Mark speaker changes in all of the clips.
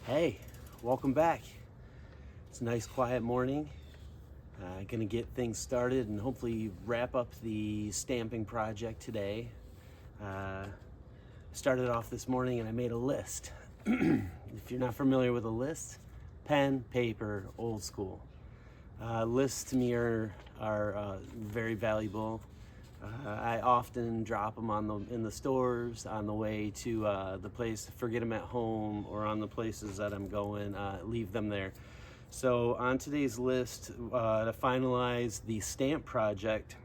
Speaker 1: Hey, welcome back. It's a nice quiet morning. Gonna get things started and hopefully wrap up the stamping project today. Started off this morning and I made a list. If you're not familiar with a list, pen, paper, old school. Lists to me are very valuable. I often drop them in the stores on the way to the place, forget them at home, or on the places that I'm going, leave them there. So on today's list, to finalize the stamp project,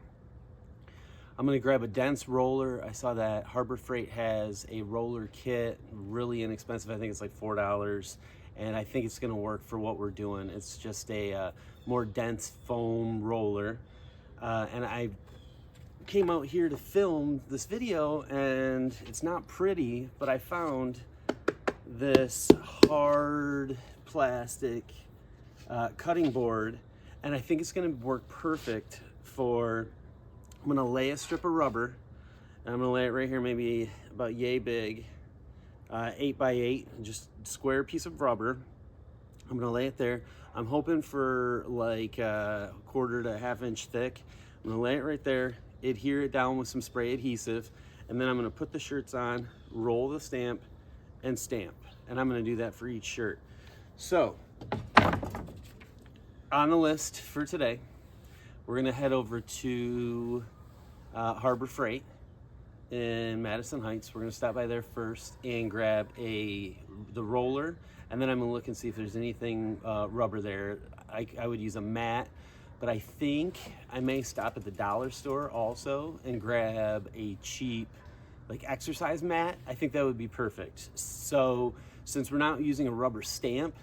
Speaker 1: I'm going to grab a dense roller. I saw that Harbor Freight has a roller kit, really inexpensive. I think it's like $4, and I think it's going to work for what we're doing. It's just a more dense foam roller, and I came out here to film this video and it's not pretty, but I found this hard plastic cutting board, and I think it's going to work perfect for, I'm going to lay a strip of rubber and I'm going to lay it right here, maybe about yay big, 8x8, just square piece of rubber. I'm going to lay it there. I'm hoping for like a 1/4 to 1/2 inch thick. I'm going to lay it right there, adhere it down with some spray adhesive, and then I'm going to put the shirts on, roll the stamp, and stamp. And I'm going to do that for each shirt. So, on the list for today, we're going to head over to Harbor Freight in Madison Heights. We're going to stop by there first and grab the roller, and then I'm going to look and see if there's anything rubber there. I would use a mat, but I think I may stop at the dollar store also and grab a cheap like exercise mat. I think that would be perfect. So since we're not using a rubber stamp,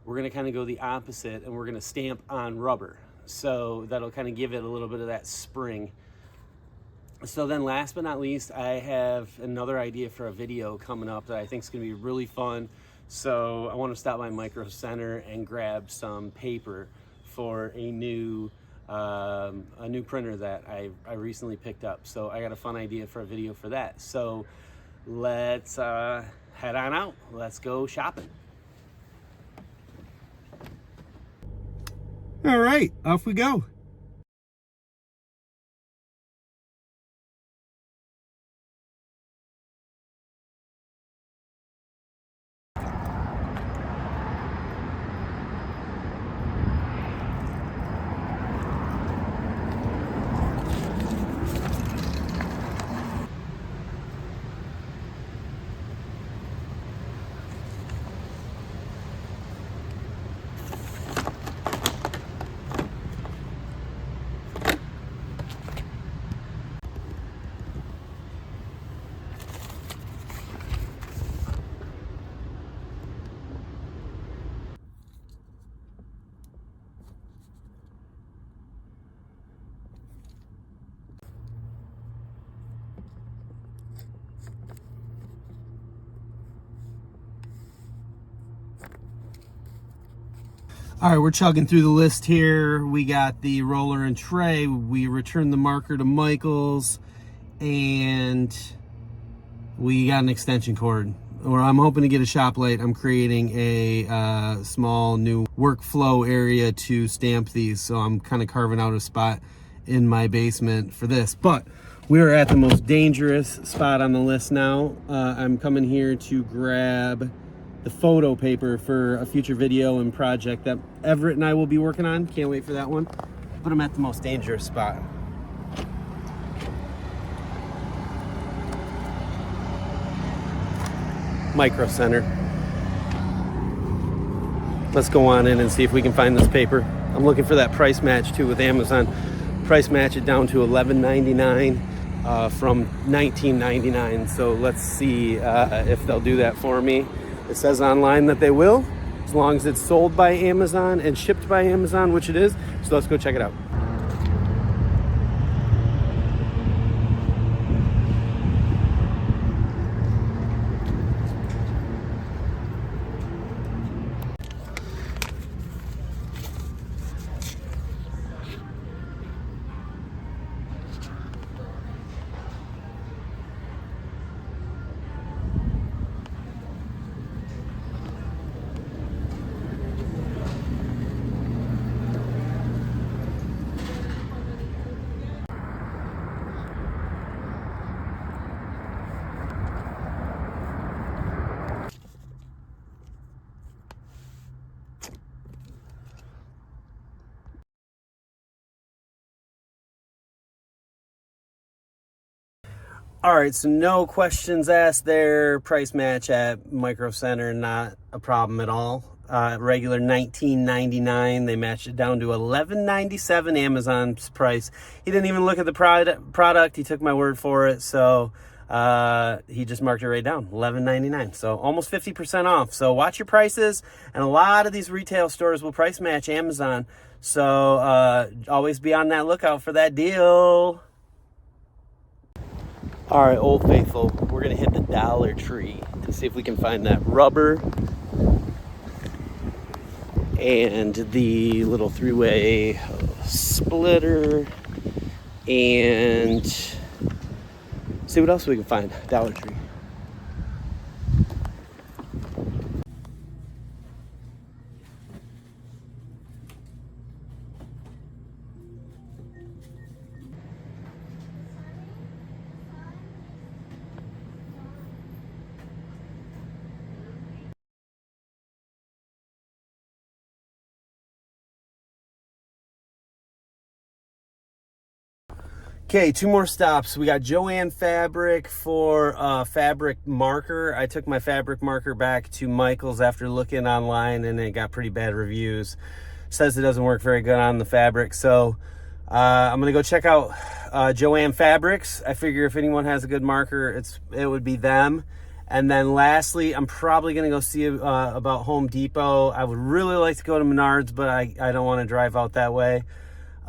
Speaker 1: we're gonna kind of go the opposite and we're gonna stamp on rubber. So that'll kind of give it a little bit of that spring. So then last but not least, I have another idea for a video coming up that I think is gonna be really fun. So I want to stop by Micro Center and grab some paper for a new printer that I recently picked up. So I got a fun idea for a video for that. So let's head on out. Let's go shopping. All right, off we go. All right, we're chugging through the list here. We got the roller and tray. We returned the marker to Michael's, and we got an extension cord. Or I'm hoping to get a shop light. I'm creating a small new workflow area to stamp these, so I'm kind of carving out a spot in my basement for this. But we're at the most dangerous spot on the list now. I'm coming here to grab the photo paper for a future video and project that Everett and I will be working on. Can't wait for that one. But I'm at the most dangerous spot. Micro Center. Let's go on in and see if we can find this paper. I'm looking for that price match too with Amazon. Price match it down to $11.99 from $19.99. So let's see if they'll do that for me. It says online that they will, as long as it's sold by Amazon and shipped by Amazon, which it is. So let's go check it out. All right, so no questions asked there. Price match at Micro Center, not a problem at all. Regular $19.99. They matched it down to $11.97, Amazon's price. He didn't even look at the product. He took my word for it. So he just marked it right down, $11.99. So almost 50% off. So watch your prices. And a lot of these retail stores will price match Amazon. So always be on that lookout for that deal. All right, Old Faithful, we're gonna hit the Dollar Tree to see if we can find that rubber and the little three-way splitter and see what else we can find. Dollar Tree. Okay, 2 more stops. We got JoAnn Fabric for fabric marker. I took my fabric marker back to Michael's after looking online and it got pretty bad reviews. Says it doesn't work very good on the fabric. So I'm gonna go check out JoAnn Fabrics. I figure if anyone has a good marker, it would be them. And then lastly, I'm probably gonna go see about Home Depot. I would really like to go to Menards, but I don't wanna drive out that way.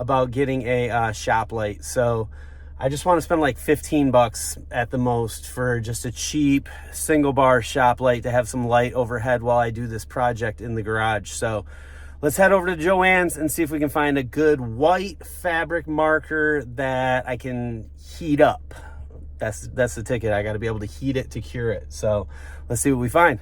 Speaker 1: About getting a shop light. So I just want to spend like 15 bucks at the most for just a cheap single bar shop light to have some light overhead while I do this project in the garage. So let's head over to JoAnn's and see if we can find a good white fabric marker that I can heat up. That's the ticket. I got to be able to heat it to cure it. So let's see what we find.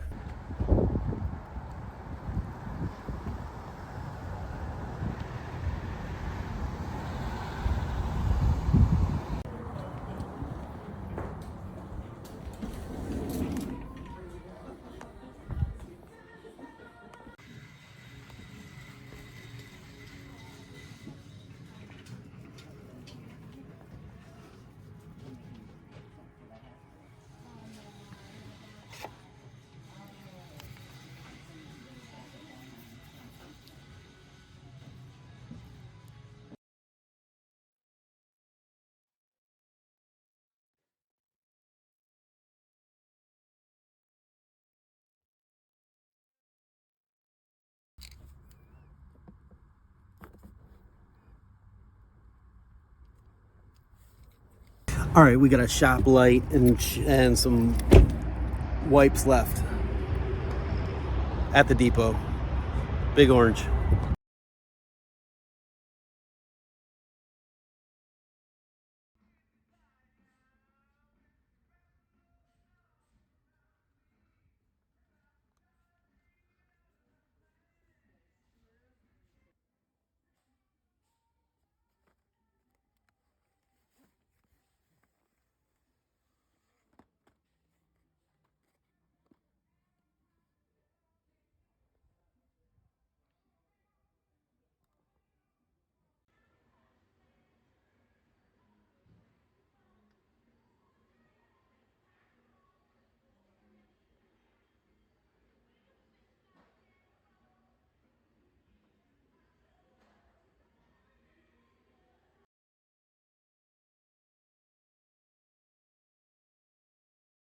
Speaker 1: All right, we got a shop light and some wipes left at the depot. Big orange.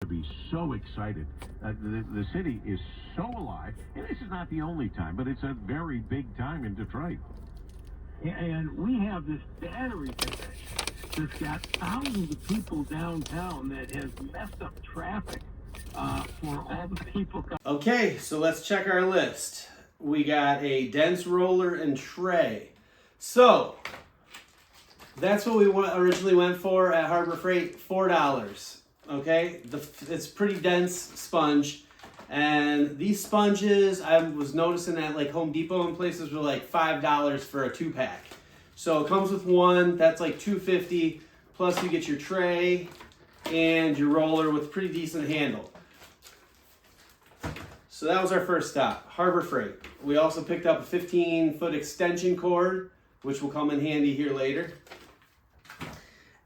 Speaker 2: Be so excited. The city is so alive, and this is not the only time, but it's a very big time in Detroit.
Speaker 3: And we have this battery convention that's got thousands of people downtown that has messed up traffic for all the people.
Speaker 1: Okay, so let's check our list. We got a dense roller and tray. So that's what we originally went for at Harbor Freight, $4. Okay, it's pretty dense sponge, and these sponges I was noticing at like Home Depot and places were like $5 for a 2-pack. So it comes with one that's like $2.50, plus you get your tray and your roller with pretty decent handle. So that was our first stop, Harbor Freight. We also picked up a 15-foot extension cord, which will come in handy here later.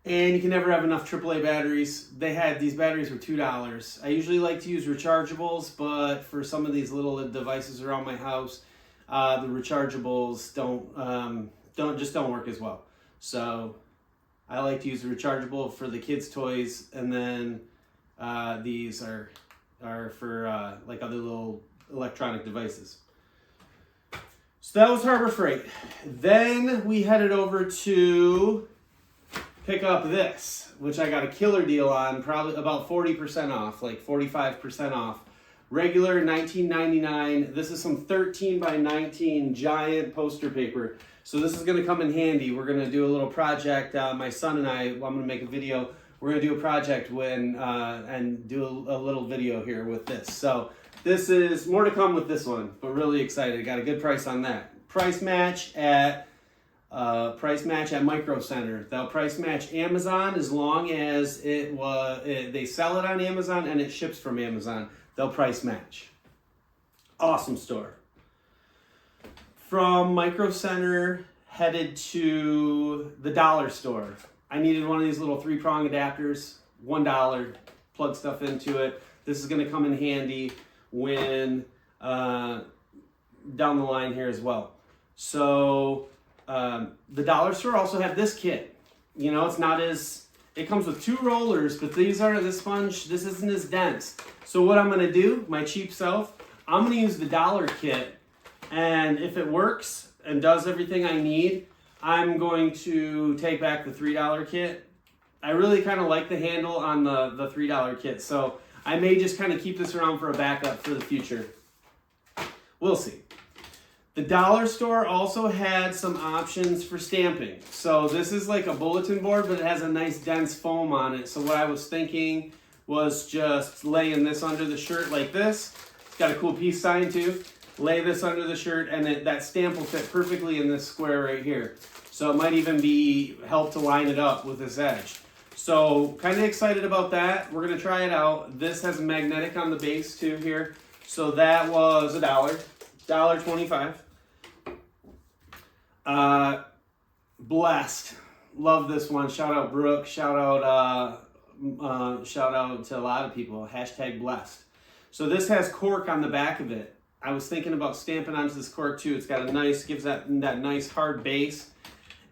Speaker 1: And you can never have enough AAA batteries. These batteries were $2. I usually like to use rechargeables, but for some of these little devices around my house, the rechargeables don't work as well. So I like to use the rechargeable for the kids' toys, and then these are for like other little electronic devices. So that was Harbor Freight. Then we headed over to pick up this, which I got a killer deal on, probably about 40% off, like 45% off. Regular $19.99. This is some 13 by 19 giant poster paper. So this is gonna come in handy. We're gonna do a little project. My son and I'm gonna make a video. We're gonna do a project and do a little video here with this. So this is more to come with this one, but really excited. Got a good price on that. Price match at Micro Center. They'll price match Amazon as long as they sell it on Amazon and it ships from Amazon. They'll price match. Awesome store. From Micro Center, headed to the dollar store. I needed one of these little 3-prong adapters, $1, plug stuff into it. This is gonna come in handy when down the line here as well. So the dollar store also have this kit. You know, it comes with 2 rollers, but this sponge, this isn't as dense. So what I'm gonna do, my cheap self, I'm gonna use the dollar kit, and if it works and does everything I need, I'm going to take back the $3 kit. I really kind of like the handle on the $3 kit, so I may just kind of keep this around for a backup for the future. We'll see. The dollar store also had some options for stamping. So this is like a bulletin board, but it has a nice dense foam on it. So what I was thinking was just laying this under the shirt like this. It's got a cool peace sign too. Lay this under the shirt, and that stamp will fit perfectly in this square right here. So it might even help to line it up with this edge. So kind of excited about that. We're gonna try it out. This has a magnetic on the base too here. So that was $1.25. Blessed. Love this one. Shout out Brooke. Shout out to a lot of people. Hashtag blessed. So this has cork on the back of it. I was thinking about stamping onto this cork too. It's got gives that nice hard base.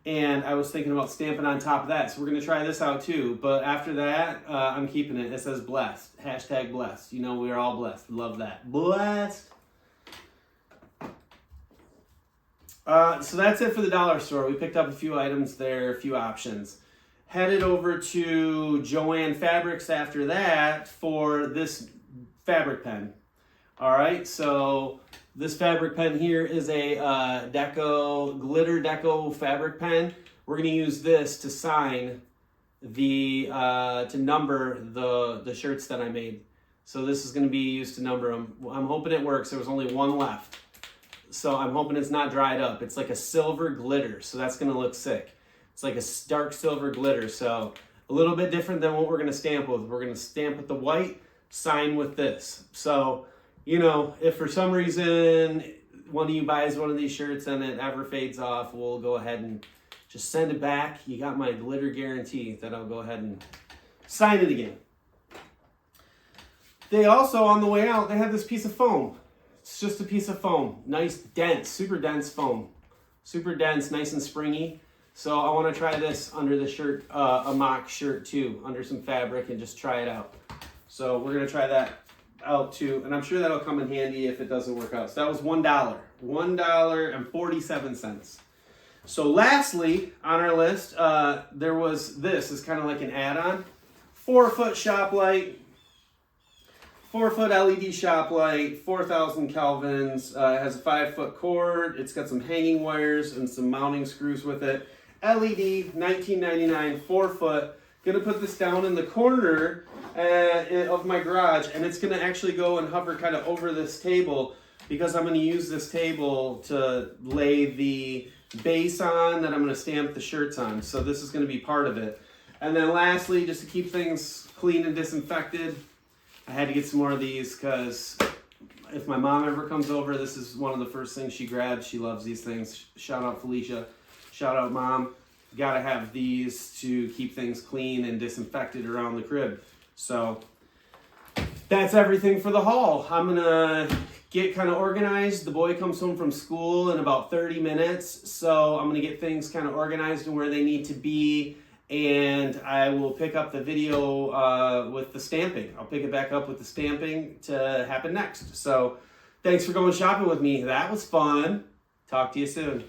Speaker 1: And I was thinking about stamping on top of that. So we're going to try this out too. But after that, I'm keeping it. It says blessed. Hashtag blessed. You know, we're all blessed. Love that. Blessed. So that's it for the dollar store. We picked up a few items there, a few options. Headed over to JoAnn Fabrics after that for this fabric pen. All right, so this fabric pen here is a glitter deco fabric pen. We're gonna use this to sign to number the shirts that I made. So this is gonna be used to number them. I'm hoping it works. There was only one left. So I'm hoping it's not dried up. It's like a silver glitter, so that's gonna look sick. It's like a dark silver glitter, so a little bit different than what we're gonna stamp with. We're gonna stamp with the white, sign with this. So, you know, if for some reason one of you buys one of these shirts and it ever fades off, we'll go ahead and just send it back. You got my glitter guarantee that I'll go ahead and sign it again. They also, on the way out, they have this piece of foam. It's just a piece of foam. Nice, dense, super dense foam. Super dense, nice and springy. So I want to try this under the shirt, a mock shirt too, under some fabric, and just try it out. So we're going to try that out too, and I'm sure that'll come in handy if it doesn't work out. So that was $1. $1.47. So lastly on our list, there was this. It's kind of like an add-on. 4-foot shop light. 4-foot LED shop light, 4,000 kelvins, has a 5-foot cord. It's got some hanging wires and some mounting screws with it. LED, $19.99, 4-foot. Gonna put this down in the corner of my garage, and it's gonna actually go and hover kind of over this table, because I'm gonna use this table to lay the base on that I'm gonna stamp the shirts on. So this is gonna be part of it. And then lastly, just to keep things clean and disinfected, I had to get some more of these because if my mom ever comes over, this is one of the first things she grabs. She loves these things. Shout out Felicia. Shout out Mom. Gotta have these to keep things clean and disinfected around the crib. So that's everything for the haul. I'm gonna get kind of organized. The boy comes home from school in about 30 minutes, so I'm gonna get things kind of organized and where they need to be, and I will pick up the video with the stamping. I'll pick it back up with the stamping to happen next. So thanks for going shopping with me. That was fun. Talk to you soon.